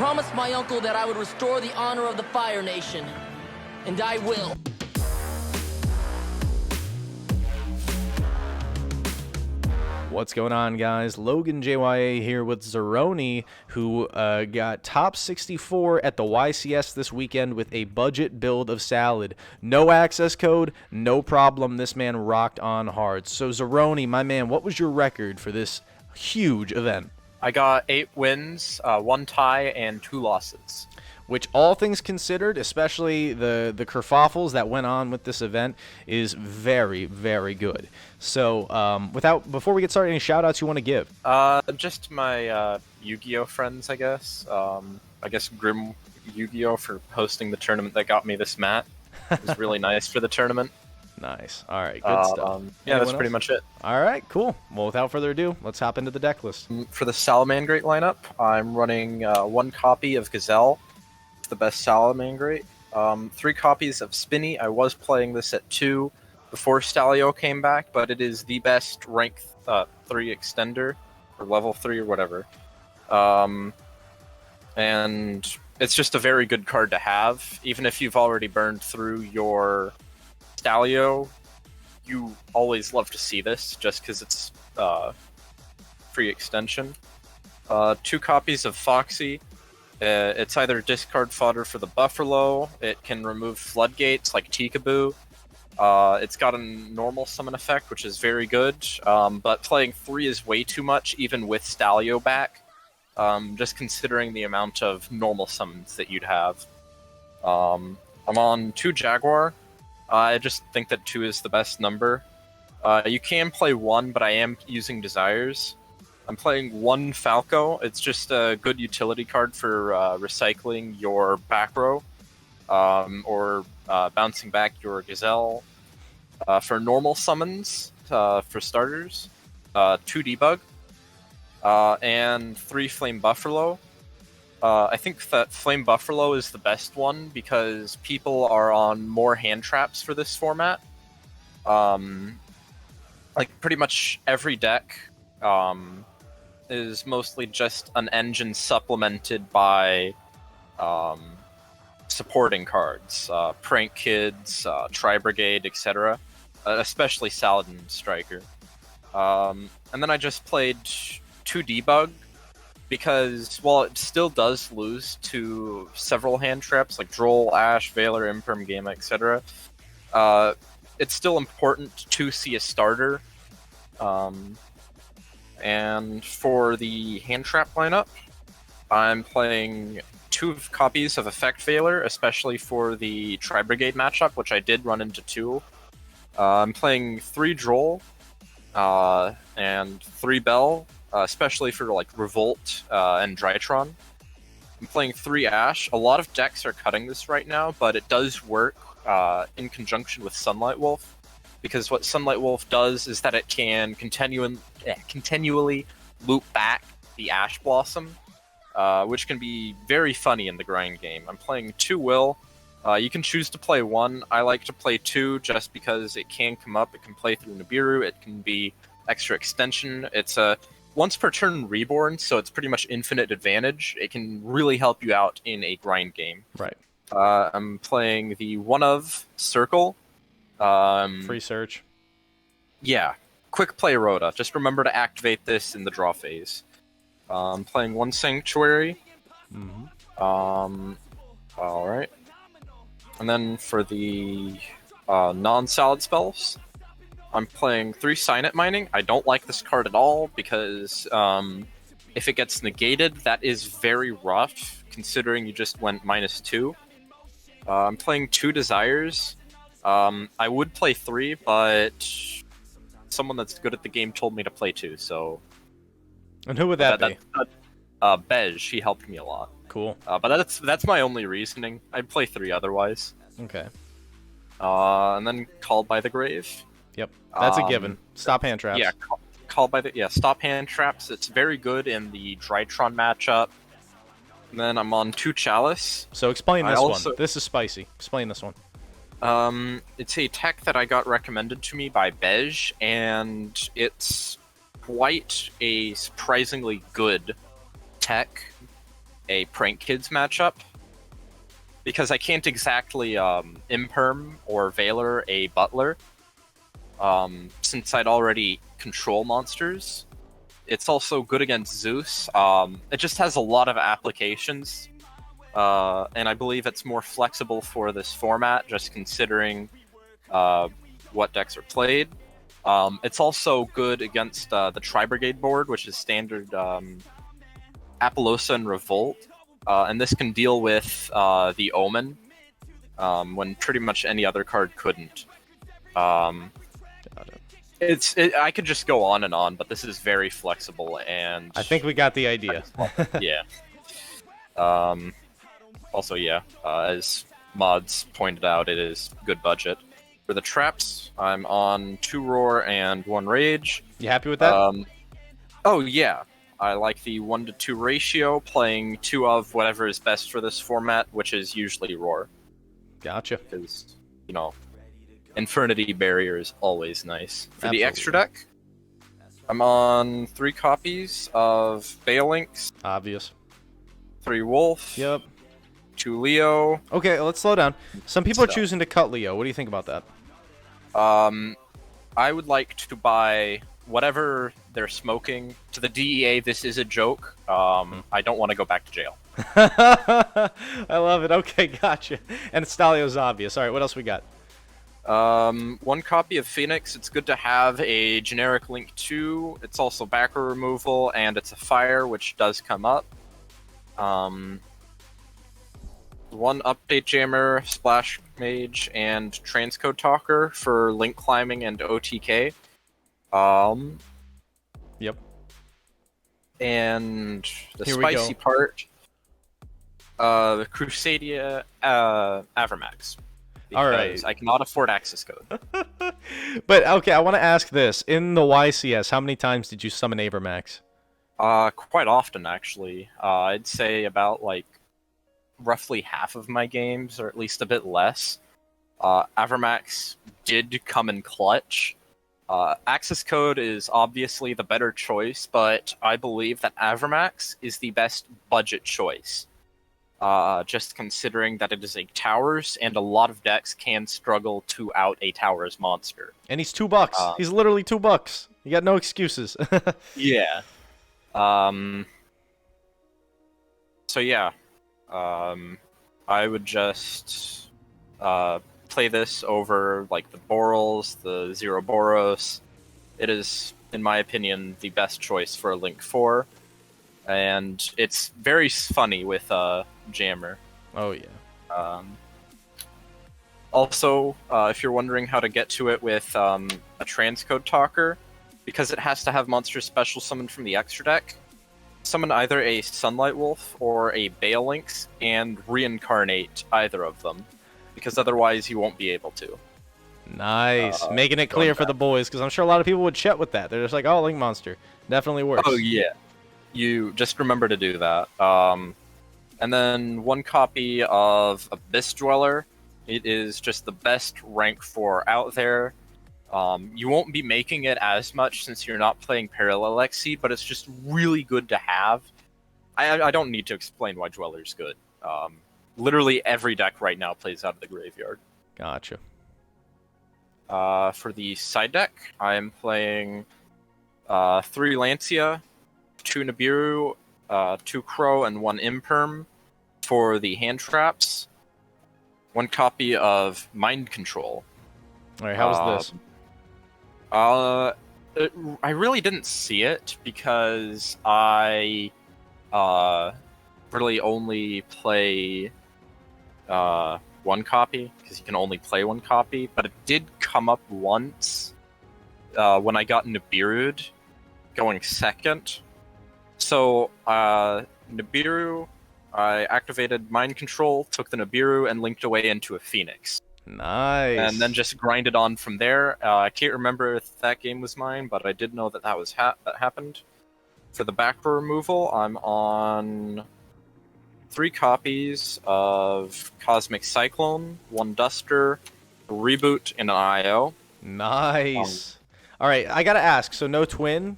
promised my uncle that I would restore the honor of the Fire Nation. And I will. What's going on, guys? Logan JYA here with Zyronee, who got top 64 at the YCS this weekend with a budget build of Salad. No access code, no problem. This man rocked on hard. So Zyronee, my man, what was your record for this huge event? I got 8 wins, 1 tie, and 2 losses. Which, all things considered, especially the kerfuffles that went on with this event, is very, very good. So, before we get started, any shout-outs you want to give? Just my YuGiOh friends, I guess. I guess Grim YuGiOh for hosting the tournament that got me this mat. It was really nice for the tournament. Nice. All right, good stuff. Yeah, that's pretty much it. All right, cool. Well, without further ado, let's hop into the deck list. For the Salamangreat lineup, I'm running 1 copy of Gazelle. The best Salamangreat. 3 copies of Spinny. I was playing this at 2 before Stalio came back, but it is the best rank 3 extender, or level 3 or whatever. And it's just a very good card to have. Even if you've already burned through your Stalio, you always love to see this, just because it's free extension. 2 copies of Foxy. It's either discard fodder for the Buffalo, it can remove floodgates like Tikaboo, it's got a normal summon effect, which is very good, but playing 3 is way too much, even with Stalio back, just considering the amount of normal summons that you'd have. I'm on 2 Jaguar. I just think that 2 is the best number. You can play 1, but I am using Desires. I'm playing 1 Falco. It's just a good utility card for recycling your back row, or bouncing back your Gazelle. For normal summons, for starters, 2 Debug, and 3 Flame Buffalo. I think that Flame Buffalo is the best one because people are on more hand traps for this format. Like pretty much every deck is mostly just an engine supplemented by supporting cards, Prank Kids, Tri-Brigade, etc., especially Saladin Striker. And then I just played 2 Debug, because while it still does lose to several hand traps like Droll, Ash, Veiler, Imperm, Gamma, etc., it's still important to see a starter. And for the hand trap lineup, I'm playing 2 copies of Effect Veiler, especially for the Tri-Brigade matchup, which I did run into 2. I'm playing 3 Droll, and 3 Bell, especially for like Revolt and Drytron. I'm playing 3 Ash. A lot of decks are cutting this right now, but it does work in conjunction with Sunlight Wolf, because what Sunlight Wolf does is that it can continually loop back the Ash Blossom, which can be very funny in the grind game. I'm playing 2 Will. You can choose to play 1. I like to play 2 just because it can come up. It can play through Nibiru. It can be extra extension. It's a once per turn reborn, so it's pretty much infinite advantage. It can really help you out in a grind game. Right. I'm playing the one of Circle. Free search. Yeah. Quick play Rhoda. Just remember to activate this in the draw phase. I'm playing 1 Sanctuary. Alright. And then for the non-salad spells, I'm playing 3 Signet Mining. I don't like this card at all because if it gets negated, that is very rough, considering you just went -2. I'm playing 2 Desires. I would play 3, but someone that's good at the game told me to play 2, so... And who would that be? Bej. He helped me a lot. Cool. But that's my only reasoning. I'd play 3 otherwise. Okay. And then Called by the Grave. Yep, that's a given. Stop hand traps. Yeah, Called by the... Yeah, stop hand traps. It's very good in the Drytron matchup. And then I'm on 2 Chalice. So explain this one. This is spicy. Explain this one. It's a tech that I got recommended to me by Bej, and it's quite a surprisingly good tech. a Prank Kids matchup, because I can't exactly imperm or Veiler a Butler, since I'd already control monsters. It's also good against Zeus. It just has a lot of applications, and I believe it's more flexible for this format, just considering what decks are played. It's also good against the Tri-Brigade board, which is standard Apollosa and Revolt, and this can deal with the Omen when pretty much any other card couldn't. I could just go on and on, but this is very flexible, and I think we got the idea. Yeah. Also, yeah, as Mods pointed out, it is good budget. For the traps, I'm on 2 Roar and 1 Rage. You happy with that? Oh, yeah. I like the 1-to-2 ratio, playing 2 of whatever is best for this format, which is usually Roar. Gotcha. Because, you know, Infernity Barrier is always nice. For Absolutely. the extra deck, I'm on 3 copies of Baelinx, Obvious. 3 Wolf, Yep. 2 Leo. Okay, let's slow down. Some people are So- choosing to cut Leo. What do you think about that? I would like to buy whatever they're smoking. To the DEA, this is a joke. I don't want to go back to jail. I love it. Okay, gotcha. And Stalio's obvious. All right, what else we got? 1 copy of Phoenix. It's good to have a generic Link 2. It's also backer removal, and it's a fire, which does come up. 1 Update Jammer, Splash Mage, and Transcode Talker for Link Climbing and OTK. Yep. And the Here we spicy go. part, the Crusadia Avermax. All right. Because I cannot afford Accesscode. But, okay, I want to ask this. In the YCS, how many times did you summon Avermax? Quite often, actually. I'd say about, like, roughly half of my games, or at least a bit less. Avermax did come in clutch. Accesscode is obviously the better choice, but I believe that Avermax is the best budget choice. Just considering that it is a towers, and a lot of decks can struggle to out a towers monster. And he's $2. He's literally $2. You got no excuses. Yeah. So yeah. I would just play this over like the Borals, the Zero Boros. It is, in my opinion, the best choice for a Link 4. And it's very funny with Jammer. Oh, yeah. Also, if you're wondering how to get to it with a Transcode Talker, because it has to have monsters special summoned from the extra deck, summon either a Sunlight Wolf or a Baelinx and reincarnate either of them, because otherwise you won't be able to. Nice. Making it clear for the boys, because I'm sure a lot of people would chat with that. They're just like, oh, Link Monster. Definitely works. Oh, yeah. You just remember to do that. And then 1 copy of Abyss Dweller. It is just the best rank 4 out there. You won't be making it as much since you're not playing Parallel Exceed, but it's just really good to have. I don't need to explain why Dweller's good. Literally every deck right now plays out of the graveyard. Gotcha. For the side deck, I am playing 3 Lancia, 2 Nibiru, 2 Crow, and 1 Imperm. For the hand traps, 1 copy of Mind Control. All right, how was this? I really didn't see it because I really only play 1 copy, because you can only play 1 copy, but it did come up once when I got Nibiru'd going second. So Nibiru, I activated Mind Control, took the Nibiru, and linked away into a Phoenix. Nice. And then just grinded on from there. I can't remember if that game was mine, but I did know that that was that happened. For the back row removal, I'm on 3 copies of Cosmic Cyclone, 1 Duster, a Reboot, and an IO. Nice. All right, I gotta ask. So no twin?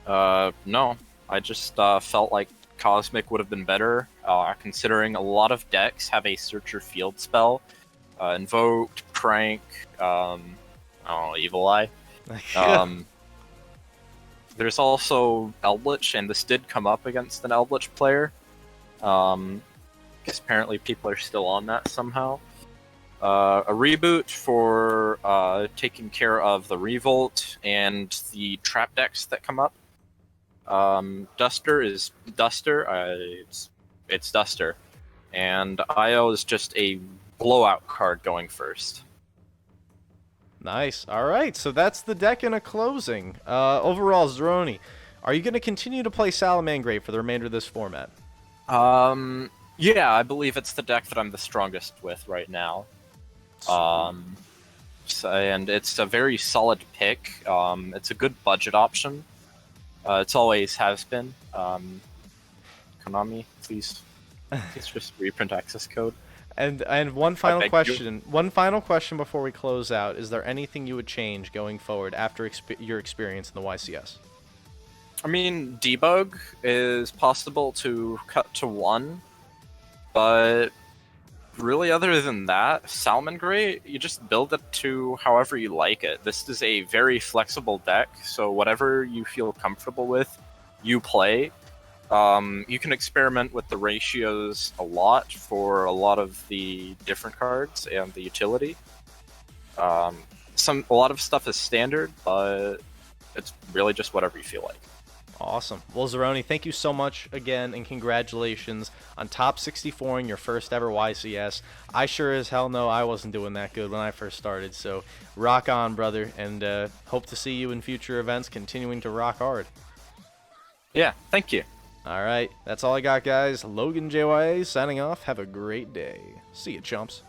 No. I just felt like Cosmic would have been better, considering a lot of decks have a Searcher Field spell. Invoked, Prank, I don't know, Evil Eye. There's also Eldritch, and this did come up against an Eldritch player. Because apparently people are still on that somehow. A reboot for taking care of the Revolt and the trap decks that come up. Duster is Duster. It's Duster. And IO is just a blowout card going first. Nice. All right, so that's the deck in a closing. Overall, Zyronee, are you going to continue to play Salamangreat for the remainder of this format? Yeah, I believe it's the deck that I'm the strongest with right now. And it's a very solid pick. It's a good budget option. It's always has been. Konami, please just reprint Accesscode. And one final question. One final question before we close out. Is there anything you would change going forward after your experience in the YCS? I mean, debug is possible to cut to 1, but really other than that, Salamangreat, you just build it to however you like it. This is a very flexible deck, so whatever you feel comfortable with, you play. You can experiment with the ratios a lot for a lot of the different cards and the utility. A lot of stuff is standard, but it's really just whatever you feel like. Awesome. Well, Zyronee, thank you so much again, and congratulations on top 64 in your first ever YCS. I sure as hell know I wasn't doing that good when I first started, so rock on, brother, and hope to see you in future events continuing to rock hard. Yeah, thank you. All right, that's all I got, guys. Logan JYA signing off. Have a great day. See you, chumps.